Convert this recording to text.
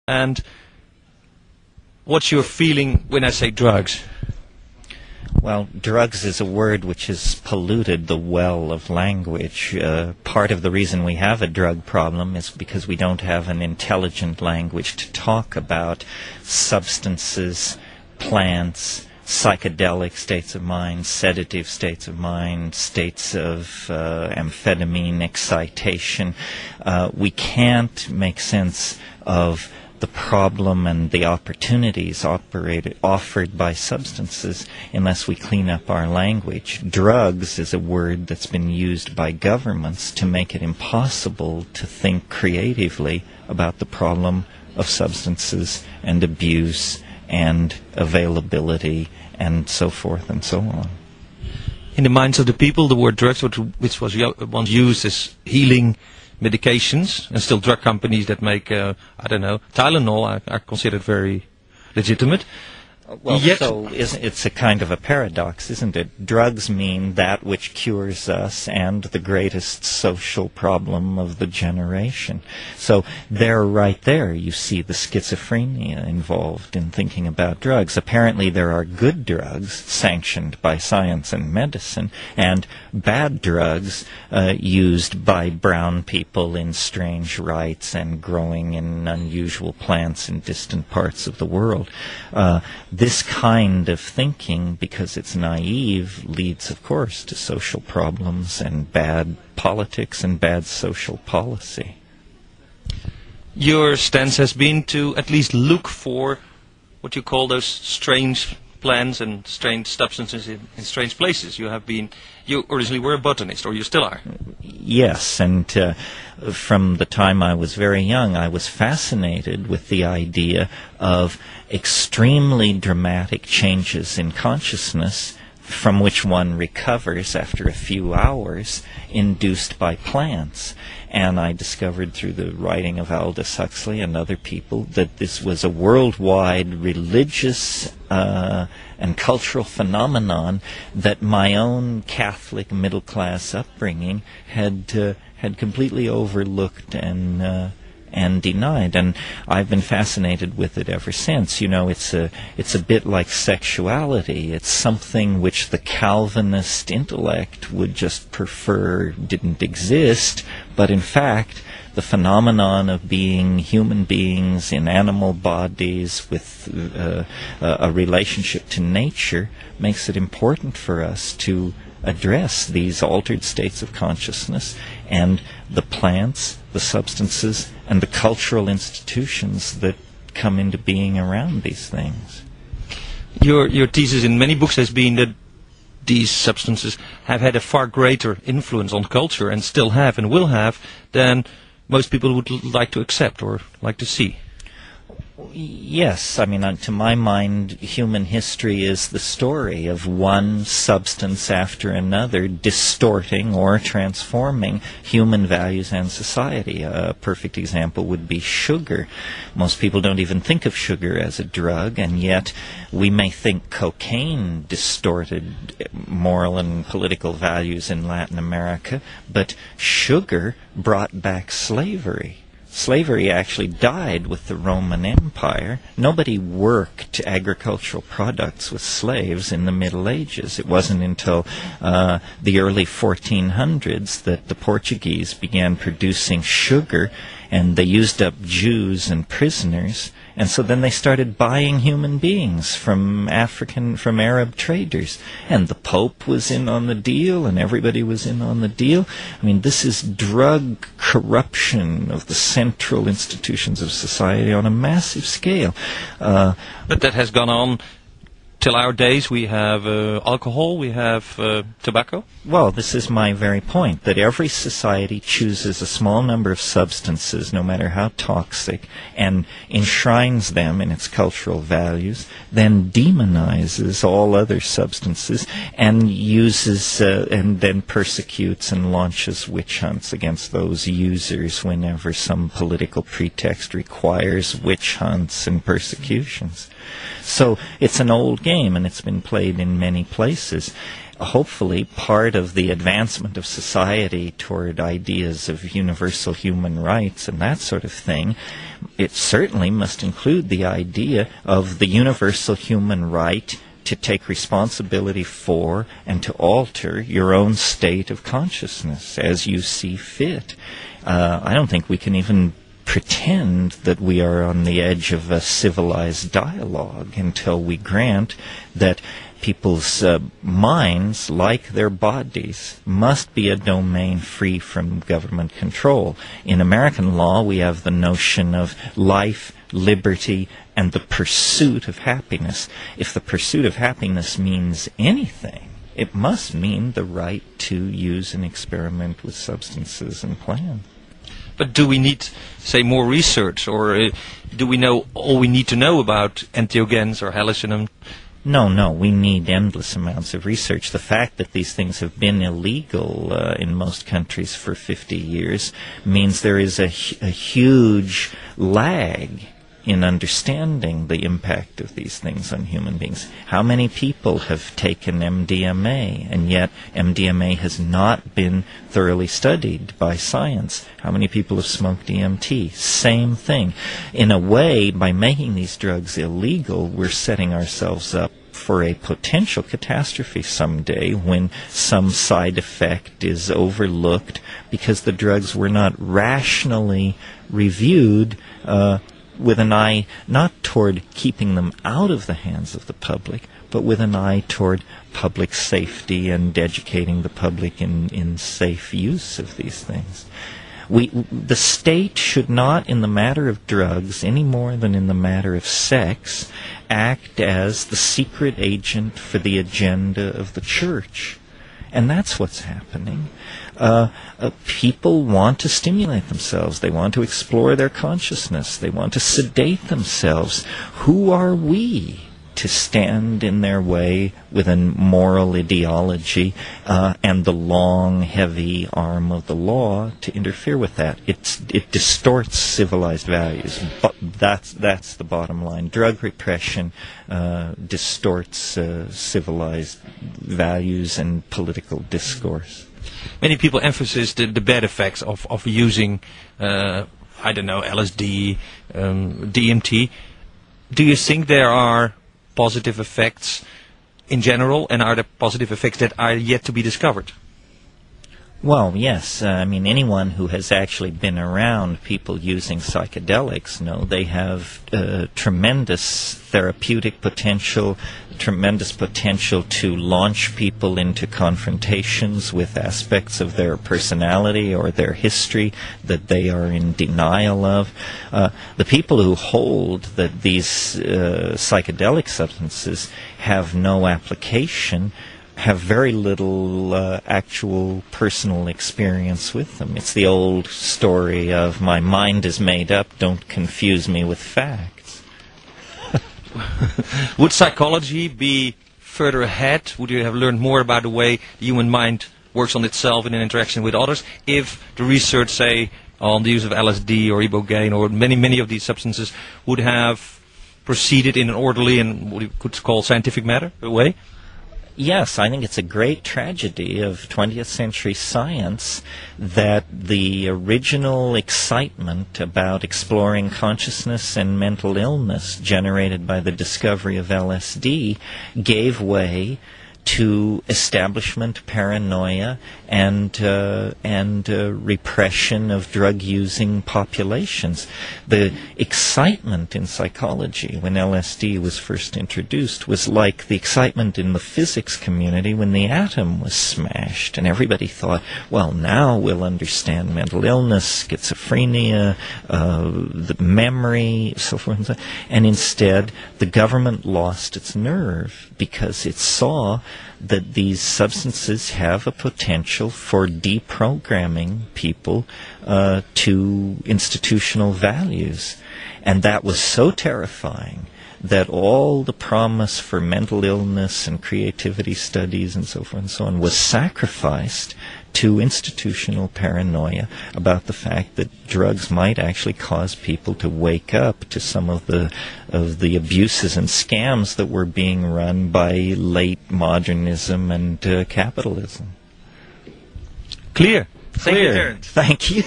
And what's your feeling when I say drugs? Well, drugs is a word which has polluted the well of language. Part of the reason we have a drug problem is because we don't have an intelligent language to talk about substances, plants, psychedelic states of mind, sedative states of mind, states of amphetamine excitation. We can't make sense of the problem and the opportunities offered by substances unless we clean up our language. Drugs is a word that's been used by governments to make it impossible to think creatively about the problem of substances and abuse and availability and so forth and so on. In the minds of the people, the word drugs, which was once used as healing medications, and still drug companies that make, Tylenol are considered very legitimate. Well, so it's a kind of a paradox, isn't it? Drugs mean that which cures us and the greatest social problem of the generation. So there, right there, you see the schizophrenia involved in thinking about drugs. Apparently there are good drugs sanctioned by science and medicine, and bad drugs used by brown people in strange rites and growing in unusual plants in distant parts of the world. This kind of thinking, because it's naive, leads, of course, to social problems and bad politics and bad social policy. Your stance has been to at least look for what you call those strange plants and strange substances in strange places. You originally were a botanist, or you still are. Yes, and from the time I was very young, I was fascinated with the idea of extremely dramatic changes in consciousness from which one recovers after a few hours, induced by plants. And I discovered through the writing of Aldous Huxley and other people that this was a worldwide religious and cultural phenomenon that my own Catholic middle-class upbringing had completely overlooked and denied, and I've been fascinated with it ever since. You know, it's a bit like sexuality. It's something which the Calvinist intellect would just prefer didn't exist, but in fact the phenomenon of being human beings in animal bodies with a relationship to nature makes it important for us to address these altered states of consciousness, and the plants, the substances, and the cultural institutions that come into being around these things. Your thesis in many books has been that these substances have had a far greater influence on culture, and still have and will have, than most people would like to accept or like to see. Yes, I mean, to my mind, human history is the story of one substance after another distorting or transforming human values and society. A perfect example would be sugar. Most people don't even think of sugar as a drug, and yet we may think cocaine distorted moral and political values in Latin America, but sugar brought back slavery. Slavery actually died with the Roman Empire. Nobody worked agricultural products with slaves in the Middle Ages. It wasn't until the early 1400s that the Portuguese began producing sugar, and they used up Jews and prisoners. And so then they started buying human beings from Arab traders. And the Pope was in on the deal, and everybody was in on the deal. I mean, this is drug corruption of the central institutions of society on a massive scale. But that has gone on till our days. We have alcohol, we have tobacco. Well, this is my very point, that every society chooses a small number of substances, no matter how toxic, and enshrines them in its cultural values, then demonizes all other substances, and uses and then persecutes and launches witch hunts against those users whenever some political pretext requires witch hunts and persecutions. So it's an old game, and it's been played in many places. hopefully part of the advancement of society toward ideas of universal human rights and that sort of thing, it certainly must include the idea of the universal human right to take responsibility for and to alter your own state of consciousness as you see fit. I don't think we can even pretend that we are on the edge of a civilized dialogue until we grant that people's minds, like their bodies, must be a domain free from government control. In American law, we have the notion of life, liberty, and the pursuit of happiness. If the pursuit of happiness means anything, it must mean the right to use and experiment with substances and plants. But do we need, say, more research, or do we know all we need to know about entheogens or hallucinogens? No, we need endless amounts of research. The fact that these things have been illegal in most countries for 50 years means there is a huge lag in understanding the impact of these things on human beings. How many people have taken MDMA, and yet MDMA has not been thoroughly studied by science? How many people have smoked DMT? Same thing. In a way, by making these drugs illegal, we're setting ourselves up for a potential catastrophe someday when some side effect is overlooked because the drugs were not rationally reviewed with an eye not toward keeping them out of the hands of the public, but with an eye toward public safety and educating the public in safe use of these things. The state should not, in the matter of drugs, any more than in the matter of sex, act as the secret agent for the agenda of the church. And that's what's happening. People want to stimulate themselves. They want to explore their consciousness. They want to sedate themselves. Who are we to stand in their way with a moral ideology and the long, heavy arm of the law to interfere with that? It distorts civilized values. But that's the bottom line. Drug repression distorts civilized values and political discourse. Many people emphasize the bad effects of using, LSD, DMT. Do you think there are positive effects in general, and are there positive effects that are yet to be discovered? Well, yes. Anyone who has actually been around people using psychedelics know they have tremendous therapeutic potential, tremendous potential to launch people into confrontations with aspects of their personality or their history that they are in denial of. The people who hold that these psychedelic substances have no application have very little actual personal experience with them. It's the old story of my mind is made up, don't confuse me with facts. Would psychology be further ahead? Would you have learned more about the way the human mind works on itself in an interaction with others if the research, say, on the use of LSD or ibogaine or many of these substances would have proceeded in an orderly and what you could call scientific way? Yes, I think it's a great tragedy of 20th century science that the original excitement about exploring consciousness and mental illness generated by the discovery of LSD gave way to establishment paranoia and repression of drug-using populations. The excitement in psychology when LSD was first introduced was like the excitement in the physics community when the atom was smashed, and everybody thought, well, now we'll understand mental illness, schizophrenia, the memory, so forth and so on. And instead, the government lost its nerve because it saw that these substances have a potential for deprogramming people to institutional values. And that was so terrifying that all the promise for mental illness and creativity studies and so forth and so on was sacrificed to institutional paranoia about the fact that drugs might actually cause people to wake up to some of the abuses and scams that were being run by late modernism and capitalism. Clear. Thank you, Terence. Thank you.